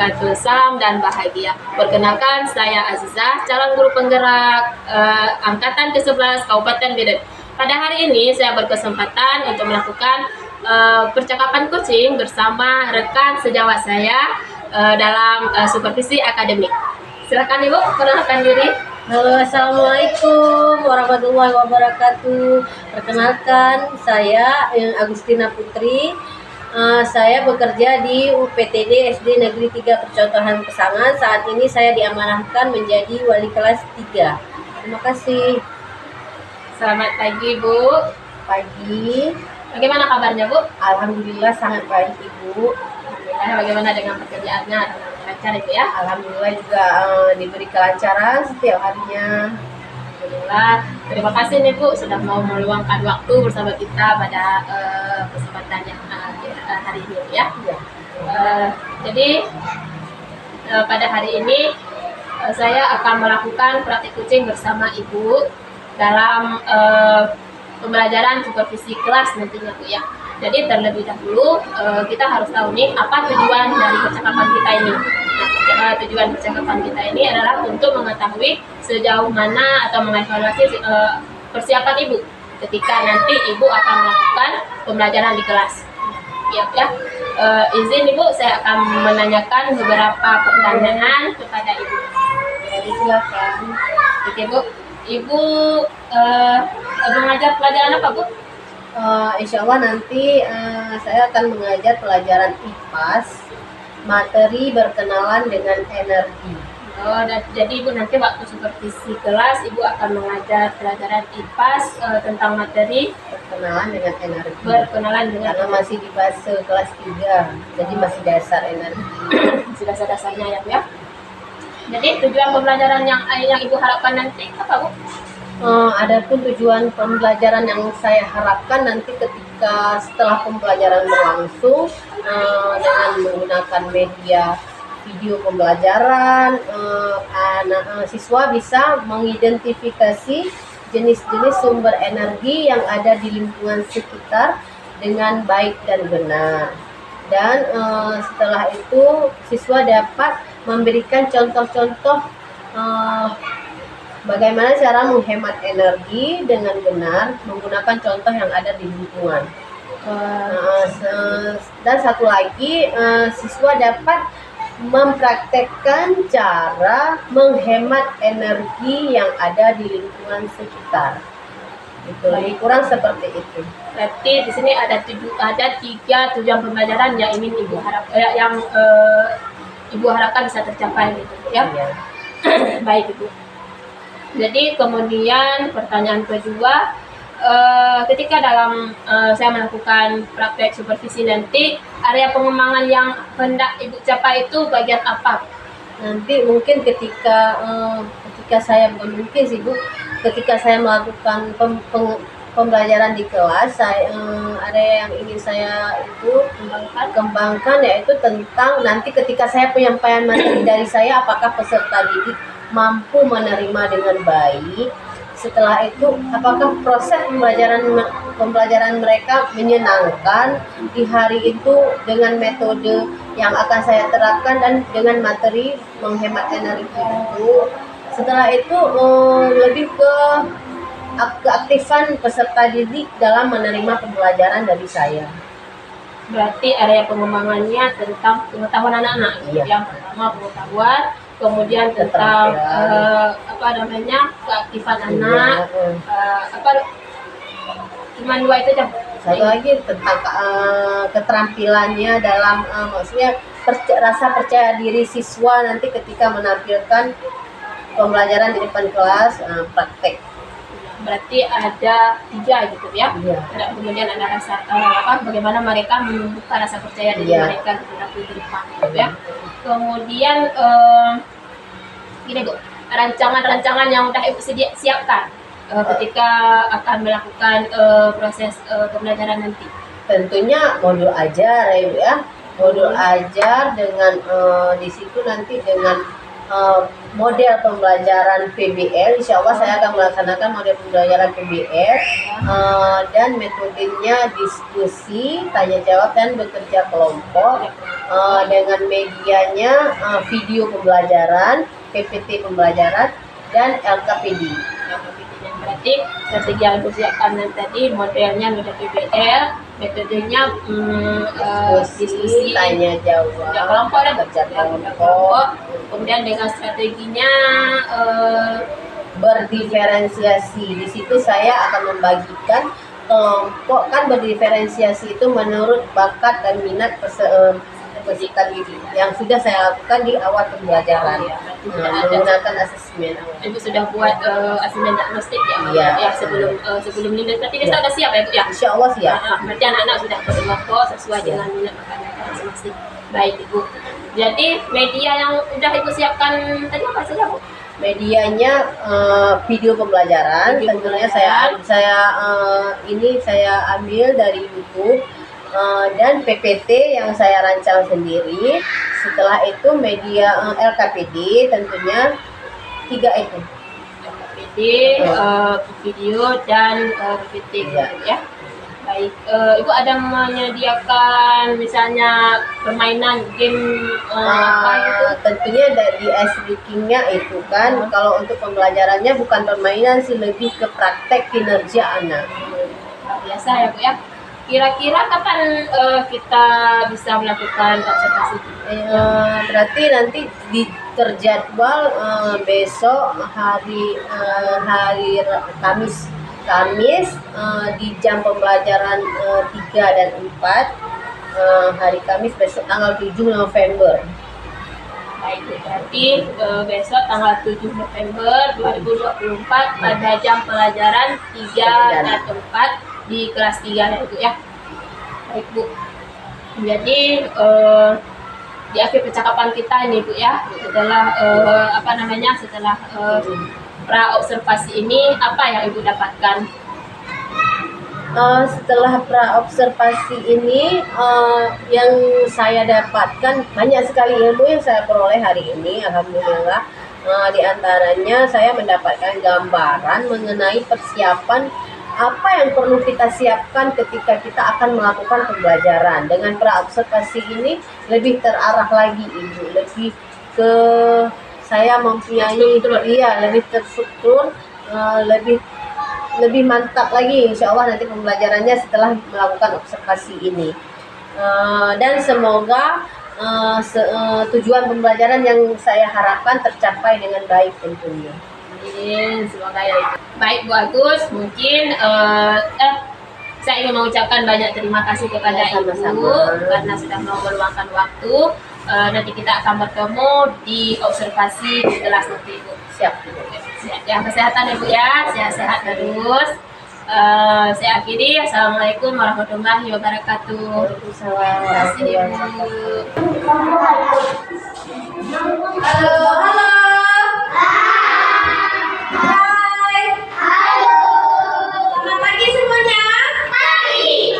wabarakatuh. Salam dan bahagia. Perkenalkan, saya Azizah, calon guru penggerak Angkatan ke-11 Kabupaten Medan. Pada hari ini saya berkesempatan untuk melakukan percakapan coaching bersama rekan sejawat saya dalam supervisi akademik. Silakan Ibu, perkenalkan diri. Halo, assalamualaikum warahmatullahi wabarakatuh. Perkenalkan, saya Agustina Putri. Saya bekerja di UPTD SD Negeri 3 Percontohan Pesangan. Saat ini saya diamanahkan menjadi wali kelas 3. Terima kasih. Selamat pagi Bu. Pagi. Bagaimana kabarnya Bu? Alhamdulillah sangat baik Ibu. Alhamdulillah. Bagaimana dengan pekerjaannya? Lancar itu ya? Alhamdulillah juga diberi kelancaran setiap harinya. Alhamdulillah. Terima kasih nih Bu sudah mau meluangkan waktu bersama kita pada kesempatan yang hari ini ya. Jadi pada hari ini saya akan melakukan praktik coaching bersama Ibu dalam pembelajaran supervisi kelas nantinya Bu ya. Jadi terlebih dahulu kita harus tahu nih apa tujuan dari percakapan kita ini. Nah, tujuan percakapan kita ini adalah untuk mengetahui sejauh mana atau mengevaluasi persiapan Ibu ketika nanti Ibu akan melakukan pembelajaran di kelas. Ya. Izin Ibu, saya akan menanyakan beberapa pertanyaan kepada Ibu. Jadi silakan. Oke Bu, Ibu mengajar pelajaran apa Bu? Insya Allah nanti saya akan mengajar pelajaran IPAS, materi berkenalan dengan energi. Oh, jadi Ibu nanti waktu supervisi kelas Ibu akan mengajar pelajaran IPAS tentang materi Berkenalan dengan energi. berkenalan dengan Karena masih di fase kelas 3, jadi masih dasar energi. sudah dasarnya ya Bu ya. Jadi tujuan pembelajaran yang Ibu harapkan nanti apa Bu? Adapun tujuan pembelajaran yang saya harapkan nanti ketika setelah pembelajaran berlangsung dengan menggunakan media video pembelajaran, siswa bisa mengidentifikasi jenis-jenis sumber energi yang ada di lingkungan sekitar dengan baik dan benar. Dan setelah itu siswa dapat memberikan contoh-contoh bagaimana cara menghemat energi dengan benar menggunakan contoh yang ada di lingkungan. Dan satu lagi, siswa dapat mempraktekkan cara menghemat energi yang ada di lingkungan sekitar. Itu lebih kurang seperti itu. Berarti di sini ada 3 tujuan pembelajaran yang ingin Ibu Ibu harapkan bisa tercapai gitu ya. Baik Ibu. Jadi kemudian pertanyaan kedua, ketika dalam saya melakukan praktek supervisi nanti, area pengembangan yang hendak Ibu capai itu bagian apa? Nanti mungkin ketika saya mungkin sih Bu, ketika saya melakukan pembelajaran di kelas, area yang ingin saya itu kembangkan yaitu tentang nanti ketika saya penyampaian materi dari saya, apakah peserta didik mampu menerima dengan baik. Setelah itu, apakah proses pembelajaran mereka menyenangkan di hari itu dengan metode yang akan saya terapkan dan dengan materi menghemat energi itu. Setelah itu lebih ke keaktifan peserta didik dalam menerima pembelajaran dari saya. Berarti area pengembangannya tentang pengetahuan anak-anak. Iya. Yang pertama pengetahuan, kemudian tentang keaktifan anak, cuma 2 itu aja. Satu lagi tentang keterampilannya dalam maksudnya rasa percaya diri siswa nanti ketika menampilkan pembelajaran di depan kelas, praktek. Berarti ada 3 gitu ya. Iya. Kemudian ada rasa bagaimana mereka menumbuhkan rasa percaya diri mereka di depan gitu ya. Kemudian gini Bu, rancangan-rancangan yang udah Ibu siapkan ketika akan melakukan proses pembelajaran nanti. Tentunya modul ajar ya Bu ya. Modul ajar dengan di situ nanti dengan model pembelajaran PBL. Insya Allah saya akan melaksanakan model pembelajaran PBL, dan metodenya diskusi, tanya jawab, dan bekerja kelompok, dengan medianya video pembelajaran, PPT pembelajaran, dan LKPD. Berarti strategi yang dipersiapkan tadi modelnya model PBL, metodenya diskusi, tanya jawab, kelompok dan kerja kelompok. Kemudian dengan strateginya berdiferensiasi. Di situ saya akan membagikan kelompok, kan berdiferensiasi itu menurut bakat dan minat peserta diri yang sudah saya lakukan di awal pembelajaran, menggunakan asesmen. Ibu sudah buat asesmen diagnostik ya, sebelum ini. Berarti kita sudah siap ya Bu ya? Insya Allah siap. Berarti anak-anak sudah berkelompok sesuai dengan minat bakatnya masing-masing. Baik Ibu. Jadi media yang sudah Ibu siapkan tadi apa saja Bu? Medianya video pembelajaran. Tentunya saya ambil dari YouTube, dan PPT yang saya rancang sendiri. Setelah itu media LKPD, tentunya 3 itu. LKPD, video dan PPT ya. Baik, Ibu ada menyediakan misalnya permainan game apa gitu? Tentunya dari speaking-nya itu kan, kalau untuk pembelajarannya bukan permainan sih, lebih ke praktek kinerja anak. Biasa ya Bu ya. Kira-kira kapan kita bisa melakukan observasi? Berarti nanti terjadwal besok hari Kamis, di jam pembelajaran 3 dan 4, hari Kamis besok tanggal 7 November. Baik, berarti besok tanggal 7 November 2024 pada jam pelajaran 3 dan 4 di kelas 3 ya Bu ya. Baik Bu. Jadi di akhir percakapan kita ini Bu ya, setelah setelah pra observasi ini apa yang Ibu dapatkan? Setelah pra observasi ini, yang saya dapatkan banyak sekali ilmu yang saya peroleh hari ini, alhamdulillah. Di antaranya saya mendapatkan gambaran mengenai persiapan apa yang perlu kita siapkan ketika kita akan melakukan pembelajaran. Dengan pra observasi ini lebih terarah lagi Ibu, lebih ke saya mempunyai lebih terstruktur, lebih mantap lagi insya Allah nanti pembelajarannya setelah melakukan observasi ini. Dan semoga tujuan pembelajaran yang saya harapkan tercapai dengan baik tentunya. Semoga ya. Baik Bu Agus, mungkin saya ingin mengucapkan banyak terima kasih kepada Ibu karena sudah mau meluangkan waktu. Nanti kita akan bertemu di observasi di kelas nanti Ibu. Siap. Yang kesehatan Ibu ya, sehat-sehat terus. Saya akhiri. Assalamualaikum warahmatullahi wabarakatuh. Waalaikumsalam. Terima kasih Ibu. Halo. Hai. Halo. Selamat pagi semuanya. Pagi.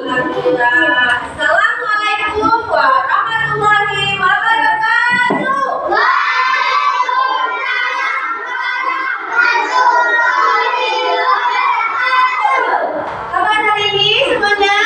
Alhamdulillah. Assalamualaikum warahmatullahi wabarakatuh. Kapan hari ini semuanya?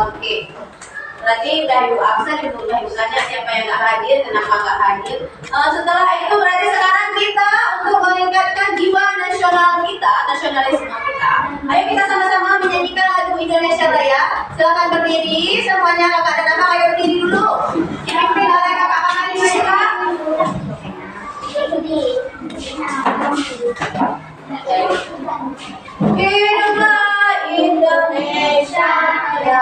Oke. Berarti udah ibu absen, ibu udah ibu tanya siapa yang nggak hadir, kenapa nggak hadir. Setelah itu berarti sekarang kita untuk meningkatkan jiwa nasional kita, nasionalisme kita. Ayo kita sama-sama menyanyikan lagu Indonesia Raya. Silakan berdiri semuanya, kakak dan abang ayo berdiri dulu. Dipimpin oleh kakak-kakak di mereka. Hiduplah Indonesia Raya.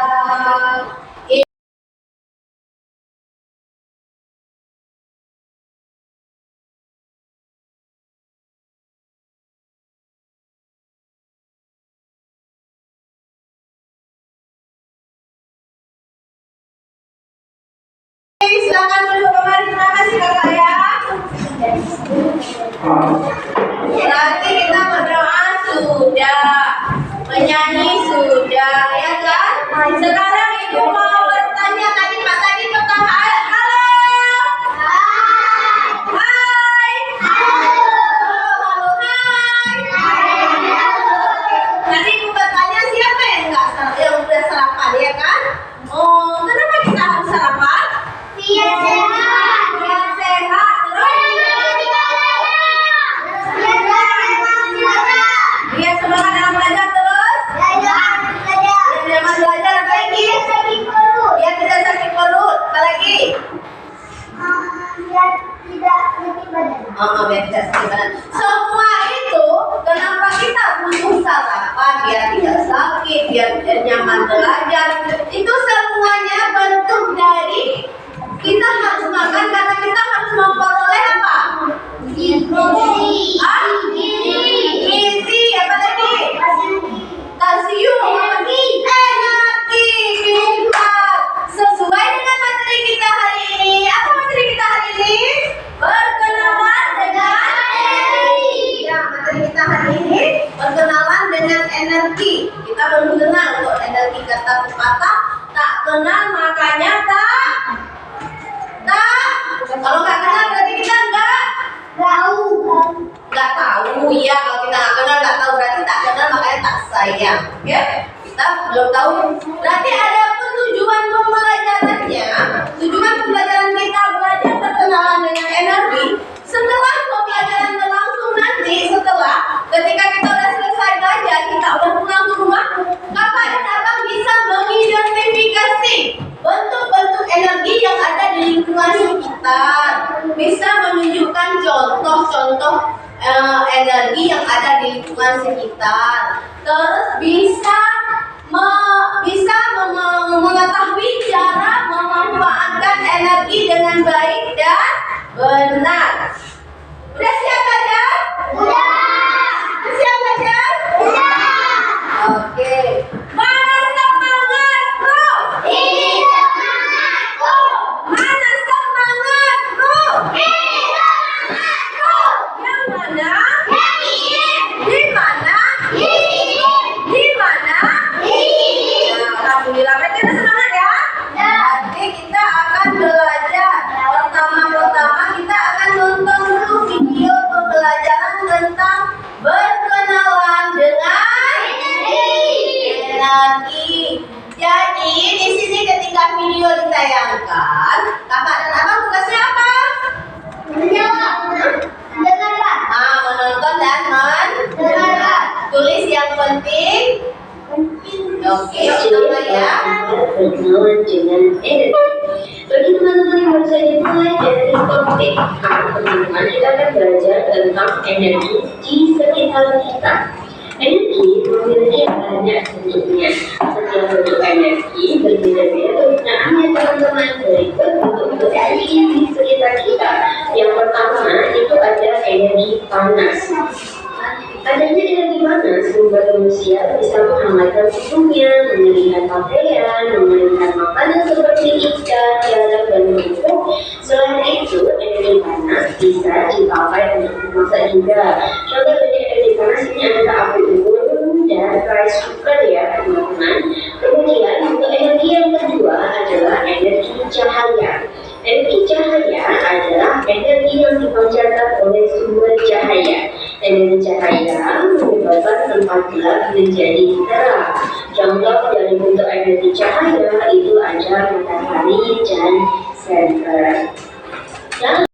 Silakan duduk kembali, terima kasih kakak ya. Berarti kita berdoa sudah, menyanyi sudah, ya kan? Sekarang ibu mau bertanya tadi Pak tadi pertama halo. Hai. Halo, hai. Tadi ibu bertanya siapa yang udah sarapan, ya kan? Oh, kenapa kita harus sarapan? Biar sehat. Biar sehat. Biar semangat dalam belajar terus. Biar belajar apa lagi? Biar tidak sakit perut. Apa lagi? Biar tidak sakit badan. Biar tidak sakit badan. Semua itu kenapa kita butuh sarapan biar tidak sakit, biar nyaman belajar. Itu semuanya bentuk dari kita harus makan karena kita harus memperoleh apa? Gizi. Gizi, apa lagi? Kalsium, energi, pintar. Sesuai dengan materi kita hari ini. Apa materi kita hari ini? Berkenalan dengan energi. Ya, materi kita hari ini berkenalan dengan energi. Kita belum kenal untuk energi, kata pepatah tak kenal makanya tak. Kalau nggak kenal berarti kita nggak tahu ya. Kalau kita nggak kenal nggak tahu berarti tak kenal makanya tak sayang. Ya, kita belum tahu. Berarti ada pun tujuan pembelajarannya. Tujuan pembelajaran kita belajar berkenalan dengan energi. Setelah pembelajaran berlangsung nanti, setelah ketika kita udah selesai belajar, kita udah pulang ke rumah, kakak dan abang bisa mengidentifikasi bentuk-bentuk energi yang ada di lingkungan sekitar, bisa menunjukkan contoh-contoh energi yang ada di lingkungan sekitar, terus bisa mengetahui cara memanfaatkan energi dengan baik dan benar. Udah siap belajar? Udah. Siap belajar? Udah. Oke. Mana semangatku? Ini semangatku. Mana semangatku? Ini semangatku. Yang mana? Yang ini. Di mana? Di sini. Di mana? Di sini. Nah, alhamdulillah berarti ada semangat ya? Ya. Nanti kita akan belajar. Pertama-tama kita akan nonton dulu video pembelajaran tentang berkenalan dengan energi. Jadi di sini ketika video ditayangkan, kakak dan abang tugasnya apa? Mendengarkan. Menonton dan mendengarkan. Tulis yang penting. Oke, pertama ya. Berkenalan dengan energi. Bagi teman-teman yang baru saja mulai dari topik, teman-teman kita akan belajar tentang energi di sekitar kita. Energi memiliki banyak bentuknya. Setiap bentuk energi berbeda-beda kegunaannya teman-teman. Berikut bentuk-bentuk energi di sekitar kita. Yang pertama itu ada energi panas. Adanya energi panas membuat manusia bisa menghangatkan tubuhnya, mengeringkan pakaian, mengeringkan makanan seperti ikan, garam, dan kerupuk. Selain itu, energi panas bisa dipakai untuk memasak juga. Contoh dari energi panas ini adalah api unggun dan rice cooker ya teman-teman. Kemudian untuk energi yang kedua adalah energi cahaya. Energi cahaya adalah energi yang dipancarkan oleh sumber cahaya. Energi cahaya menyebabkan tempat gelap menjadi terang. contoh dari bentuk energi cahaya itu ada matahari dan senter. Dan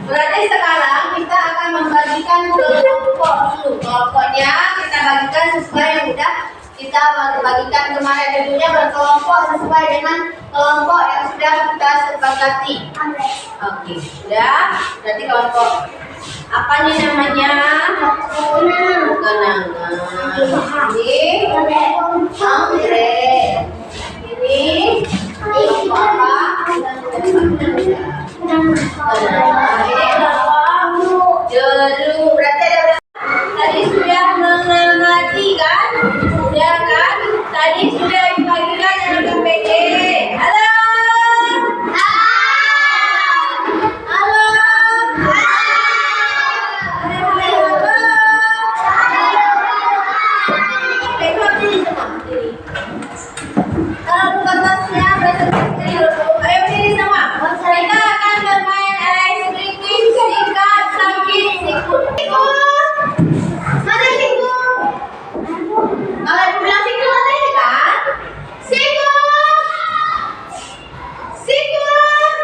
berarti sekarang kita akan membagikan kelompok dulu. Kelompoknya kita bagikan sesuai yang sudah kita bagikan kemarin. Tentunya berkelompok sesuai dengan kelompok yang sudah kita sepakati. Oke, sudah. Berarti kelompok apa nih namanya? Kenangan. Ini anggrek. Ini kelompok apa? Jeruk. Berarti ada tadi sudah mengamati kan? Sudah kan? Tadi sudah dibagikan dengan KPD. Halo. Halo. Kalau bukan tasnya, presentasi dulu. Ayo sini semua. Kita akan bermain ice breaking singkat sakit sikut. Mana sikut? Kalau aku bilang sikut ada ini kan? Sikut. Sikut.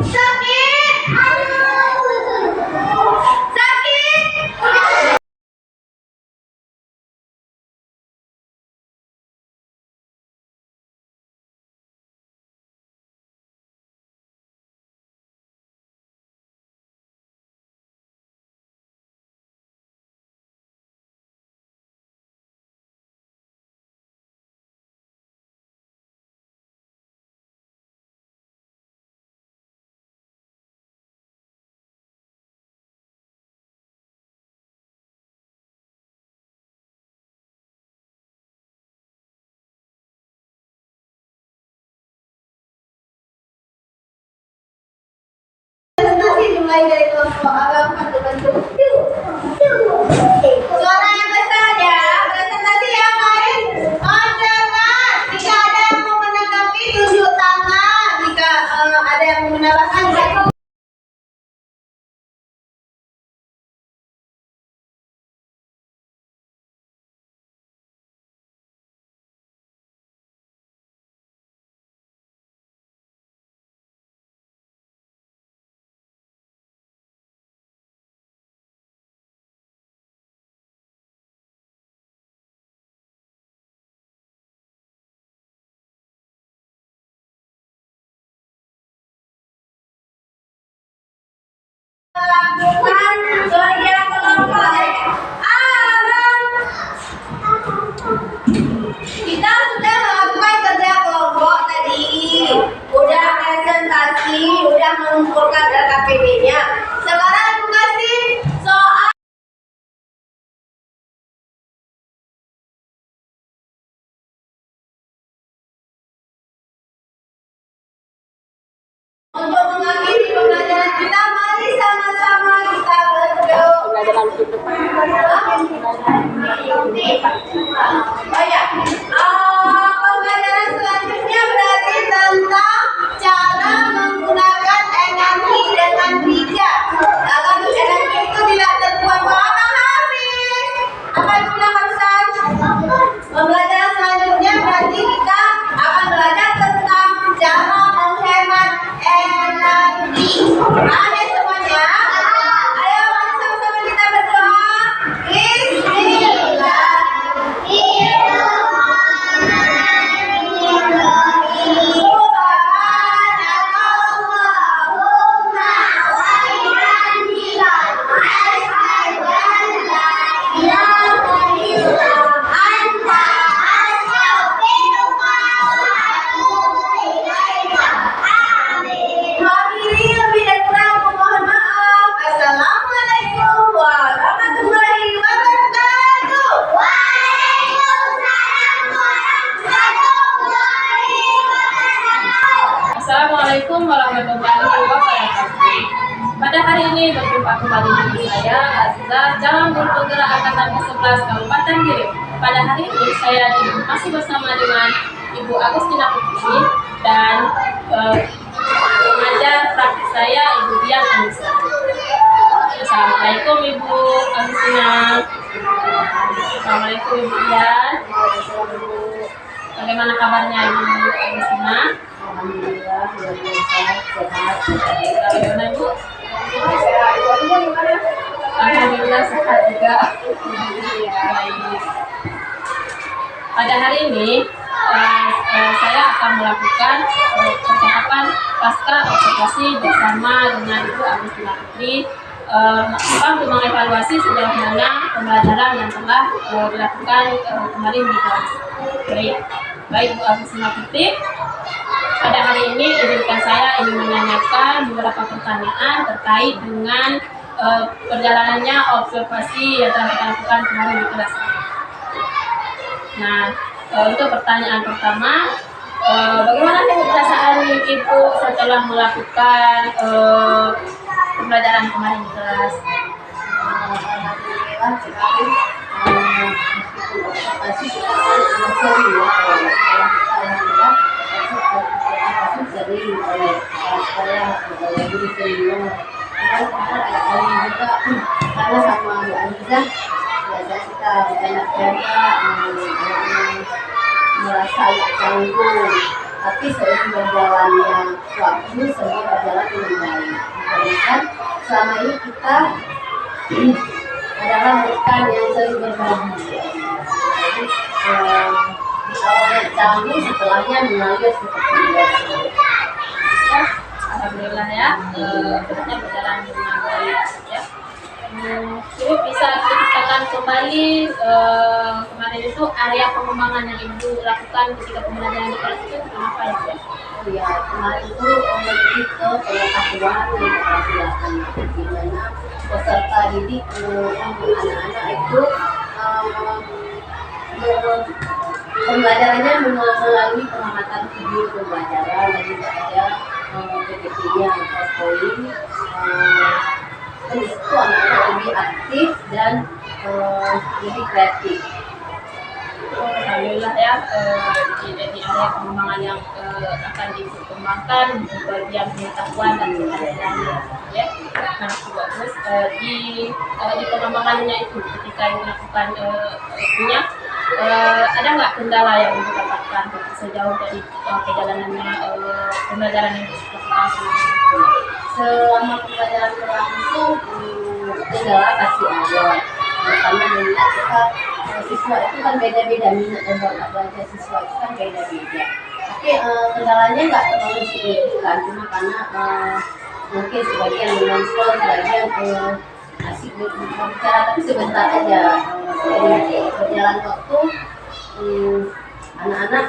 Sakit. Sakit. Presentasi dimulai dari kelompok agama berbentuk suara yang besar ya. Presentasi yang lain dengar. Jika ada yang mau menanggapi tunjuk tangan. Jika ada yang mau menambahkan melakukan kerja kelompok. Kita sudah melakukan kerja kelompok tadi. Udah presentasi, udah mengumpulkan LKPD-nya. Sekarang aku kasih soal. Untuk mengakhiri pembelajaran kita, mari sama-sama kita berdoa. Pembelajaran itu. Oh ya, pembelajaran selanjutnya berarti tentang cara menggunakan energi dengan bijak. Agar energi itu tidak terbuang habis. Apa yang sudah harusan? Pembelajaran selanjutnya berarti kita akan belajar tentang cara menghemat energi. Ada semuanya? Ayo mari sama-sama kita berdoa. Bismillah. Assalamualaikum warahmatullahi wabarakatuh. Pada pada hari ini berjumpa kembali dengan saya Aziza dalam Penggerak Angkatan ke-11 Kabupaten Giring. Pada hari ini saya masih bersama dengan Ibu Agustina Putri dan pengajar praktik saya Ibu Dian Anissa. Assalamualaikum Ibu Agustina. Assalamualaikum Ibu Dian. Bagaimana kabarnya Ibu Agustina? Alhamdulillah, luar biasa, sehat. Bagaimana Ibu? Alhamdulillah sehat juga. Baik. Pada hari ini saya akan melakukan percakapan pasca observasi bersama dengan Ibu Agustina Putri untuk mengevaluasi sejauh mana pembelajaran yang telah dilakukan kemarin di kelas. Baik Bu Agustina Putri. Pada hari ini izinkan saya ingin menanyakan beberapa pertanyaan terkait dengan perjalanannya observasi yang telah kita lakukan kemarin di kelas. Nah, untuk pertanyaan pertama, bagaimana perasaan Ibu setelah melakukan pembelajaran kemarin di kelas? Alhamdulillah sekali. Observasi kita kan sering ya, alhamdulillah sering oleh saya guru senior. Ada kali juga karena sama Bu Aniza biasa kita bercanda-canda merasa agak canggung, tapi seiring berjalannya waktu semua berjalan dengan baik. Dikarenakan selama ini kita adalah rekan yang sering berbagi. Jadi di awalnya canggung, setelahnya mengalir seperti biasa. Ya, alhamdulillah ya, sebenarnya berjalan dengan baik ya. Ibu bisa ceritakan kembali kemarin itu area pengembangan yang Ibu lakukan ketika pembelajaran di kelas itu apa ya Bu? Oh ya, kemarin itu lebih ke pengetahuan yang dilakukan di mana peserta didik anak-anak itu pembelajarannya melalui pengamatan video pembelajaran dan juga ada PPT-nya PowerPoint. Dan di situ anak-anak lebih aktif dan lebih kreatif. Alhamdulillah ya, di area pengembangan yang akan dikembangkan bagian pengetahuan dan kesadaran ya. Nah, bagus di pengembangannya itu ketika melakukan itunya ada nggak kendala yang Ibu dapatkan sejauh dari perjalanannya pembelajaran yang dilakukan Selama pembelajaran berlangsung kendala pasti ada, karena melihat kita siswa itu kan beda-beda, minat dan bakat belajar siswa itu kan beda-beda. Tapi kendalanya nggak terlalu signifikan, cuma karena mungkin sebagian menonton, sebagian asik berbicara, tapi sebentar aja. Jadi berjalan waktu anak-anak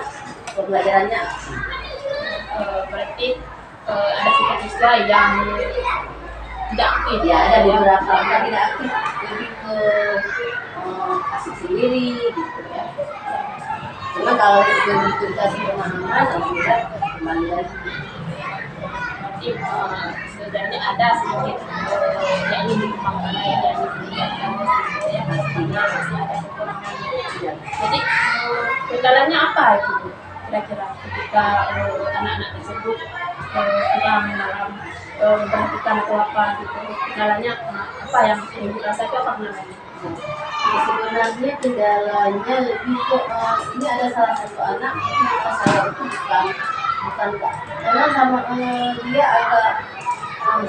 pembelajarannya berarti ada siswa yang tidak aktif ya, ada beberapa yang tidak aktif, lebih ke asik sendiri gitu ya. Cuma kalau itu dikasih pemahaman, alhamdulillah kembali lagi. Berarti sebenarnya ada sedikit yang ingin dikembangkan yang diberikan ya, pastinya masih ada kekurangannya. Jadi kendalanya apa itu kira-kira ketika anak-anak tersebut kurang dalam memperhatikan atau apa gitu, kendalanya apa yang dirasa itu apa kendalanya? Ya, sebenarnya kendalanya lebih ke ini ada salah satu anak yang saya itu bukan Kak, karena sama dia agak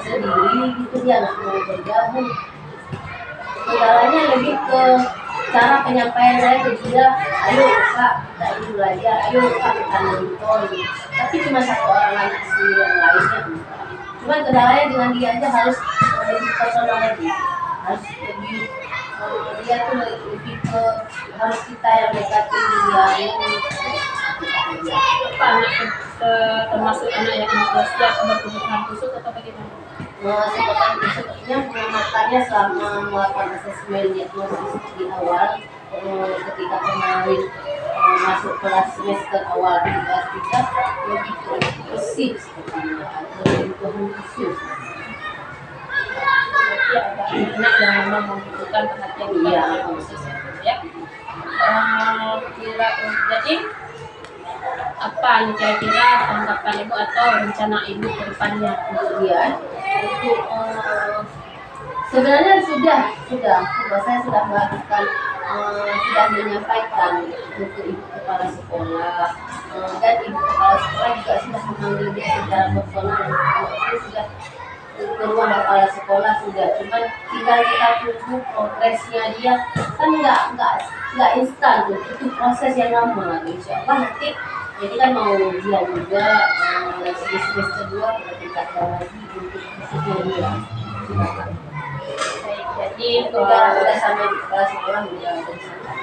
sendiri gitu, dia nggak mau bergabung. Kendalanya lebih ke cara penyampaian saya ke dia, ayo Kak kita ini belajar, ayo Kak kita nonton, tapi cuma satu orang anak sih, yang lainnya enggak. Cuma kendalanya dengan dia aja harus lebih personal lagi, harus lebih dia tuh lebih ke harus kita yang dekatin dia ini. Apa anak termasuk anak yang siap berkebutuhan khusus atau bagaimana? Sepertinya pengamatannya selama melakukan asesmen diagnosis di awal ketika kemarin masuk kelas semester awal kita lebih ke khusus sepertinya, atau kebutuhan khusus. ada anak yang memang membutuhkan perhatian kita Iya. secara khusus gitu ya. Jadi apa yang kira-kira tanggapan ibu atau rencana ibu ke depannya? Iya, untuk sebenarnya sudah saya sudah melakukan sudah menyampaikan untuk ibu kepala sekolah dan ibu kepala sekolah juga sudah memanggil dia secara personal. Itu sudah ke ruang kepala sekolah sudah, cuman tinggal kita tunggu progresnya dia, kan nggak instan tuh, itu proses yang lama. Insya Allah nanti jadi kan mau ujian juga lagi di semester 2 kita tingkatkan lagi untuk disiplin dia. Baik, jadi Udah sampai di kepala sekolah udah ada di sana.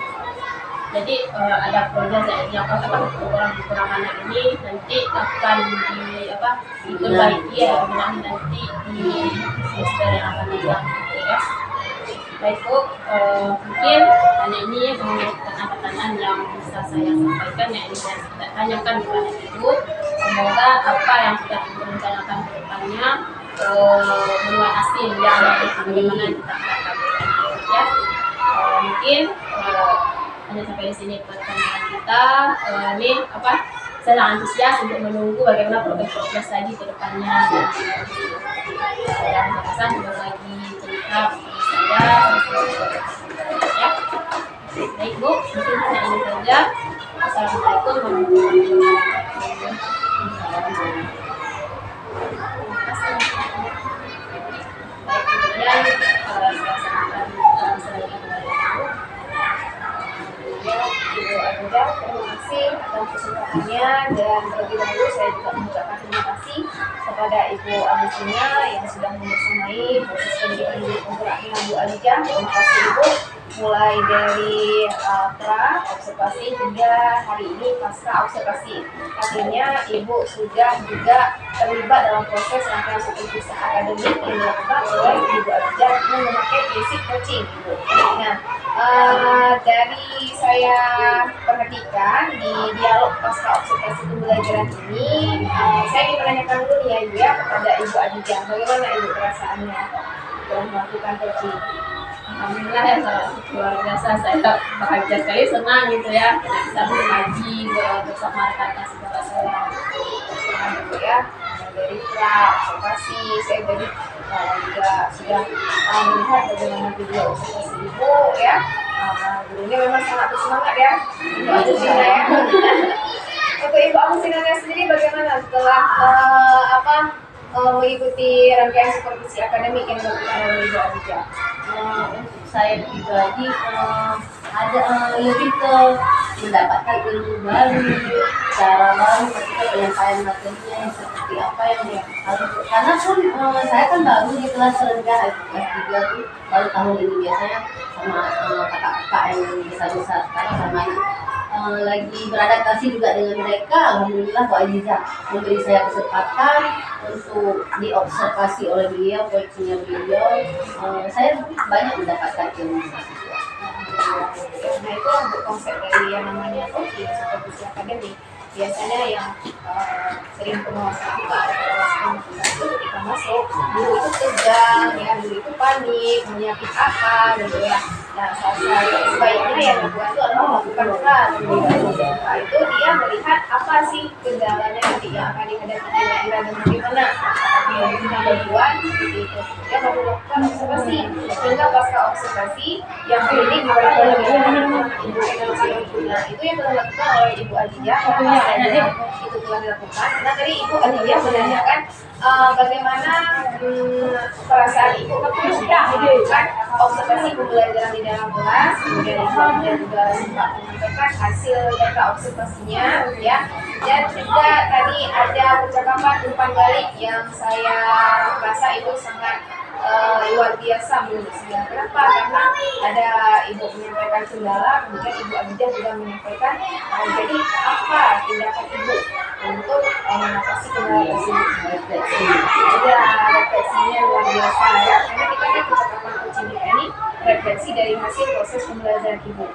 jadi ada proses yang kekurangan ini nanti akan diperbaiki ya benahi nanti di semester yang akan datang gitu ya. Baik Bu, mungkin hanya ini pertanyaan yang bisa saya sampaikan yang ini saya tanyakan kepada Ibu. Semoga apa yang sudah Ibu rencanakan ke depannya menuai hasil yang bagaimana kita harapkan ya. Mungkin hanya sampai di sini pertanyaan kita. Ini saya sangat antusias untuk menunggu bagaimana progres lagi ke depannya. Dan saya juga lagi cerita saya ya. Baik Bu, mungkin hanya ini saja. Assalamualaikum warahmatullahi wabarakatuh. Baik, kemudian saya sampaikan Ibu Aida, terima kasih atas kesempatannya, dan terlebih dahulu saya juga mengucapkan terima kasih kepada Ibu Agustina yang sudah membersamai proses pendidikan di penggerak Ibu Adijah. Terima kasih Ibu, mulai dari pra observasi hingga hari ini pasca observasi. Artinya Ibu sudah juga terlibat dalam proses rangkaian supervisi akademik yang dilakukan oleh Ibu Adijah dengan memakai basic coaching. Nah, dari saya perhatikan di dialog pasca observasi pembelajaran ini, saya ingin menanyakan dulu nih ya Ibu ya kepada Ibu Adijah, bagaimana Ibu perasaannya dalam melakukan coaching? Alhamdulillah ya, luar biasa, saya bahagia sekali, senang gitu ya bisa berbagi bersama rekan-rekan saudara saya Gitu ya, dari pra observasi saya dari juga sudah melihat bagaimana video observasi Ibu ya. Gurunya memang sangat bersemangat ya, Ibu Agustina ya. Untuk Ibu Agustina sendiri bagaimana setelah mengikuti rangkaian supervisi akademik yang dilakukan oleh Ibu Adijah? Untuk saya pribadi ada lebih ke mendapatkan ilmu baru, cara baru ketika penyampaian materinya seperti apa yang harus, karena pun saya kan baru di kelas rendah, kelas 3 tuh baru tahun ini, biasanya sama kakak-kakak yang besar-besar sekarang sama lagi beradaptasi juga dengan mereka. Alhamdulillah Bu Adijah memberi saya kesempatan untuk diobservasi oleh beliau, coachingnya beliau. Saya banyak mendapatkan ilmu mahasiswa. Nah itu untuk konsep dari yang namanya coaching supervisi akademik. Biasanya yang sering penguasa kita itu ketika masuk guru itu tegang ya, guru itu panik, menyakit apa gitu ya. Nah sebaiknya yang dibuat itu adalah melakukan kelas. Nah itu dia melihat apa sih kendalanya nanti yang akan dihadapi kira-kira dan bagaimana kita berbuat seperti itu. Dia baru melakukan observasi, sehingga pasca observasi yang klinik apalagi lebih ibu nah itu yang telah dilakukan oleh Ibu Adijah. Itu telah dilakukan. Nah tadi Ibu Adijah menanyakan bagaimana perasaan Ibu ketika sudah melakukan observasi pembelajaran di dalam kelas, kemudian Ibu Adijah juga sempat menyampaikan hasil data observasinya ya, dan juga tadi ada percakapan umpan balik yang saya rasa itu sangat luar biasa menurut saya. Kenapa? Karena ada Ibu menyampaikan kendala, kemudian Ibu Adijah juga menyampaikan jadi apa tindakan Ibu untuk mengatasi kendala tersebut. Refleksinya luar biasa ya, karena kita kan percakapan coaching ini refleksi dari hasil proses pembelajaran Ibu.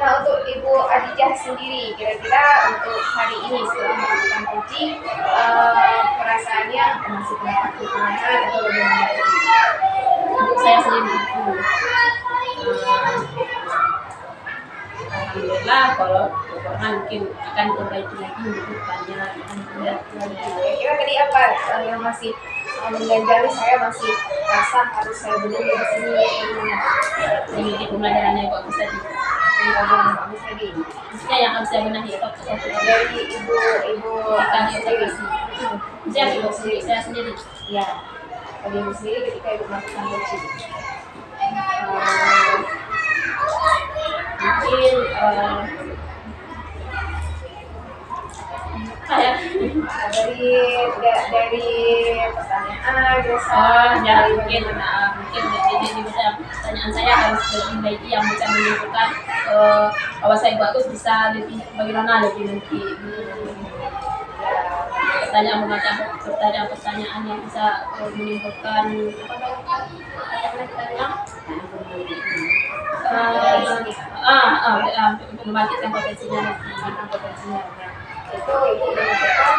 Nah untuk Ibu Adijah sendiri, kira-kira untuk hari ini setelah melakukan coaching, perasaannya masih mendapat dukungan atau bagaimana? saya sendiri itu. Alhamdulillah kalau kekurangan mungkin akan diperbaiki lagi untuk depannya. Alhamdulillah. Kira-kira tadi apa yang masih mengganjali saya, masih rasa harus saya benahi di sini gimana? Mengikuti pembelajarannya Ibu Agus tadi. Bagus tadi. Maksudnya yang harus saya benahi atau sesuatu Dari ibu akan sendiri. evaluasi. Saya Ibu sendiri, saya sendiri. Ya, bagi ibu sendiri ketika ibu melakukan coaching. Mungkin apa ya? Dari pertanyaan biasa. Ya mungkin mungkin pertanyaan saya harus lebih baik yang bisa menunjukkan bahwa saya Ibu Agus bisa lebih bagaimana lebih pertanyaan yang bisa menimbulkan untuk membangkitkan potensinya Itu ibu mengatakan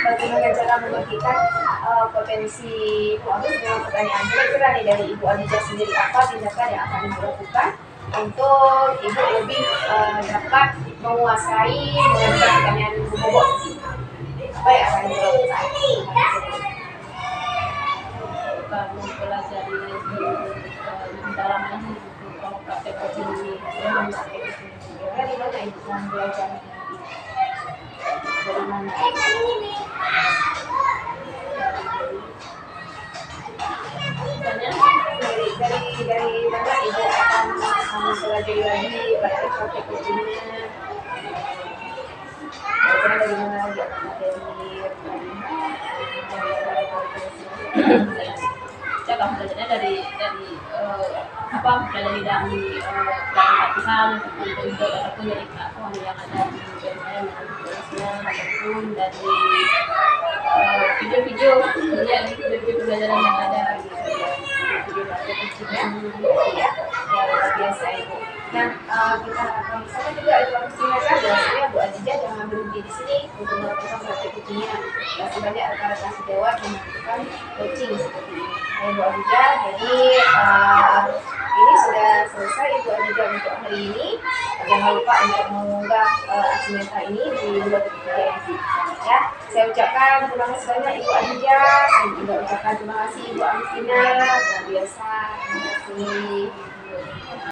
bagaimana cara membangkitkan potensi Ibu Agus dengan pertanyaan kira-kira nih dari Ibu Adija sendiri, apa tindakan yang akan Ibu lakukan untuk Ibu lebih dapat menguasai mengajukan pertanyaan Ibu Bobot. Apa yang akan Ibu lakukan? bukan mempelajari lebih dalam lagi kalau praktek coaching ini. Kira-kira di mana Ibu mau belajar? Dari mana? Dari mana Ibu akan mempelajari lagi praktek coachingnya? Kira-kira dari mana lagi akan Saya akan belajarnya dari belajar dari pelatihan untuk ataupun dari platform yang ada di BMN ataupun dari video-video pembelajaran yang ada di video ya, luar biasa Ibu. Nah, kita akan sama juga Ibu harus ingatkan bahwasanya Bu Adija jangan berhenti di sini untuk melakukan praktek coachingnya. Masih banyak rekan-rekan sejawat yang melakukan coaching seperti ini. Bu Adija, jadi ini sudah selesai Ibu Adija untuk hari ini. Jangan lupa untuk mengunggah Aksimental ini di 2.3 nanti. Ya, saya ucapkan terima kasih banyak Ibu Adija. Saya juga ucapkan terima kasih Ibu Agustina, luar biasa. Terima kasih.